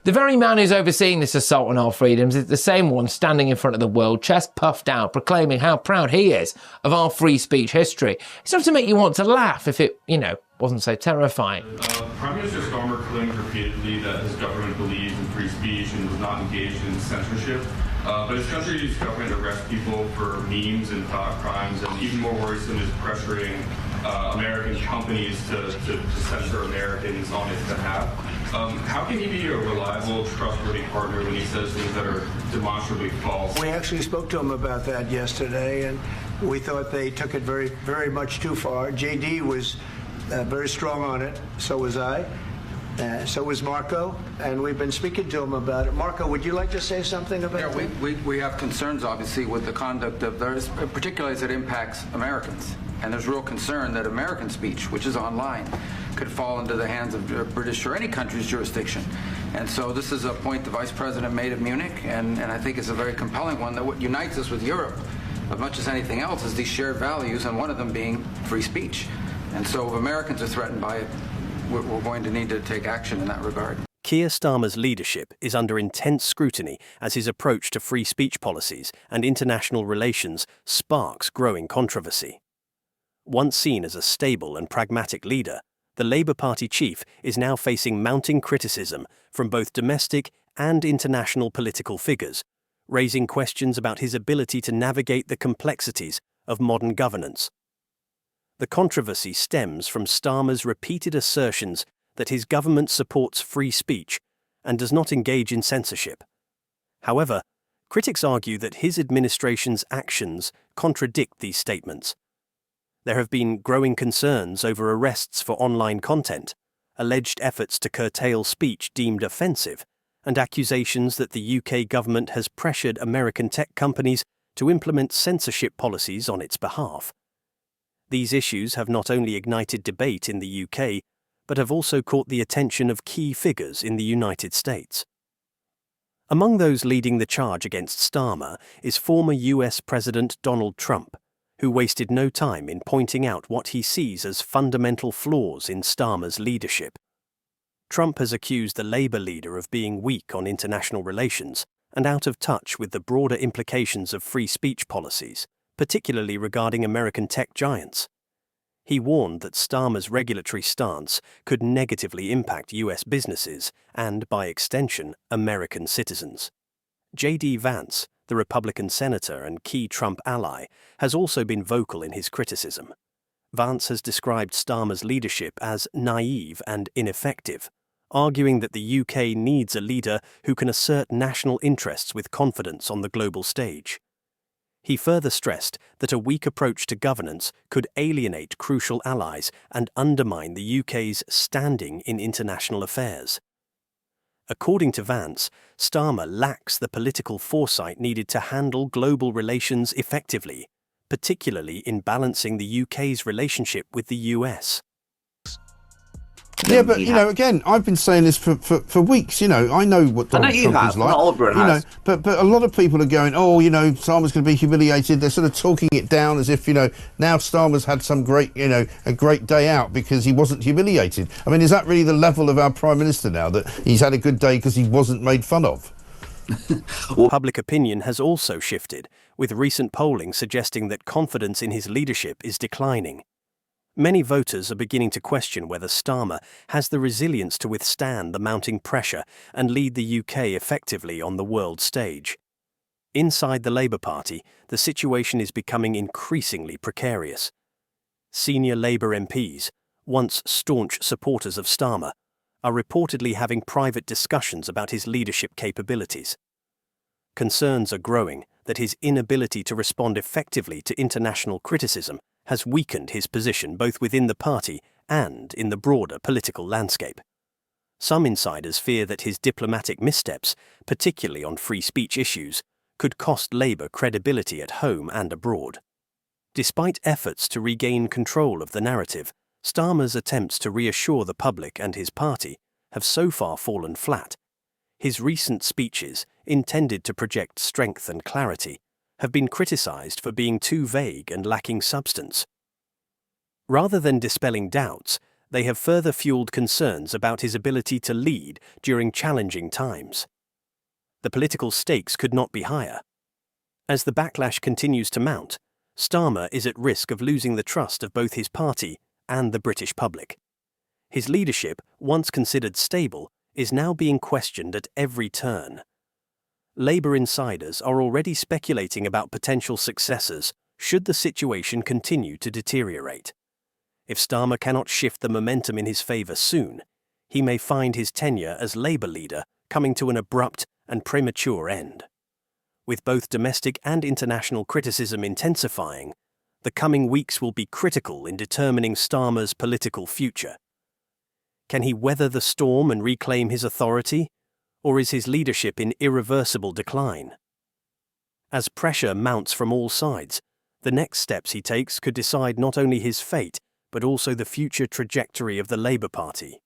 The very man who's overseeing this assault on our freedoms is the same one standing in front of the world, chest puffed out, proclaiming how proud he is of our free speech history. It's not to make you want to laugh if it, wasn't so terrifying. Prime Minister Starmer claimed repeatedly that his government believes in free speech and was not engaged in censorship. But his country's government arrests people for memes and thought crimes, and even more worrisome is pressuring American companies to censor Americans on its behalf. How can he be a reliable, trustworthy partner when he says things that are demonstrably false? We actually spoke to him about that yesterday, and we thought they took it very, very much too far. JD was very strong on it. So was I. So was Marco, and we've been speaking to him about it. Marco, would you like to say something about that? We have concerns, obviously, with the conduct of theirs, particularly as it impacts Americans. And there's real concern that American speech, which is online, could fall into the hands of British or any country's jurisdiction. And so this is a point the Vice President made at Munich, and I think it's a very compelling one, that what unites us with Europe, as much as anything else, is these shared values, and one of them being free speech. And so if Americans are threatened by it, we're going to need to take action in that regard. Keir Starmer's leadership is under intense scrutiny as his approach to free speech policies and international relations sparks growing controversy. Once seen as a stable and pragmatic leader, the Labour Party chief is now facing mounting criticism from both domestic and international political figures, raising questions about his ability to navigate the complexities of modern governance. The controversy stems from Starmer's repeated assertions that his government supports free speech and does not engage in censorship. However, critics argue that his administration's actions contradict these statements. There have been growing concerns over arrests for online content, alleged efforts to curtail speech deemed offensive, and accusations that the UK government has pressured American tech companies to implement censorship policies on its behalf. These issues have not only ignited debate in the UK, but have also caught the attention of key figures in the United States. Among those leading the charge against Starmer is former US President Donald Trump, who wasted no time in pointing out what he sees as fundamental flaws in Starmer's leadership. Trump has accused the Labour leader of being weak on international relations and out of touch with the broader implications of free speech policies, particularly regarding American tech giants. He warned that Starmer's regulatory stance could negatively impact US businesses and, by extension, American citizens. J.D. Vance, the Republican senator and key Trump ally, has also been vocal in his criticism. Vance has described Starmer's leadership as naive and ineffective, arguing that the UK needs a leader who can assert national interests with confidence on the global stage. He further stressed that a weak approach to governance could alienate crucial allies and undermine the UK's standing in international affairs. According to Vance, Starmer lacks the political foresight needed to handle global relations effectively, particularly in balancing the UK's relationship with the US. Yeah, but again, I've been saying this for weeks. I know what Donald Trump is like. Not Albury has. But a lot of people are going, Starmer's going to be humiliated. They're sort of talking it down as if now Starmer's had some great, a great day out because he wasn't humiliated. I mean, is that really the level of our Prime Minister now, that he's had a good day because he wasn't made fun of? Public opinion has also shifted, with recent polling suggesting that confidence in his leadership is declining. Many voters are beginning to question whether Starmer has the resilience to withstand the mounting pressure and lead the UK effectively on the world stage. Inside the Labour Party, the situation is becoming increasingly precarious. Senior Labour MPs, once staunch supporters of Starmer, are reportedly having private discussions about his leadership capabilities. Concerns are growing that his inability to respond effectively to international criticism has weakened his position both within the party and in the broader political landscape. Some insiders fear that his diplomatic missteps, particularly on free speech issues, could cost Labour credibility at home and abroad. Despite efforts to regain control of the narrative, Starmer's attempts to reassure the public and his party have so far fallen flat. His recent speeches, intended to project strength and clarity, have been criticised for being too vague and lacking substance. Rather than dispelling doubts, they have further fueled concerns about his ability to lead during challenging times. The political stakes could not be higher. As the backlash continues to mount, Starmer is at risk of losing the trust of both his party and the British public. His leadership, once considered stable, is now being questioned at every turn. Labour insiders are already speculating about potential successors should the situation continue to deteriorate. If Starmer cannot shift the momentum in his favour soon, he may find his tenure as Labour leader coming to an abrupt and premature end. With both domestic and international criticism intensifying, the coming weeks will be critical in determining Starmer's political future. Can he weather the storm and reclaim his authority, or is his leadership in irreversible decline? As pressure mounts from all sides, the next steps he takes could decide not only his fate, but also the future trajectory of the Labour Party.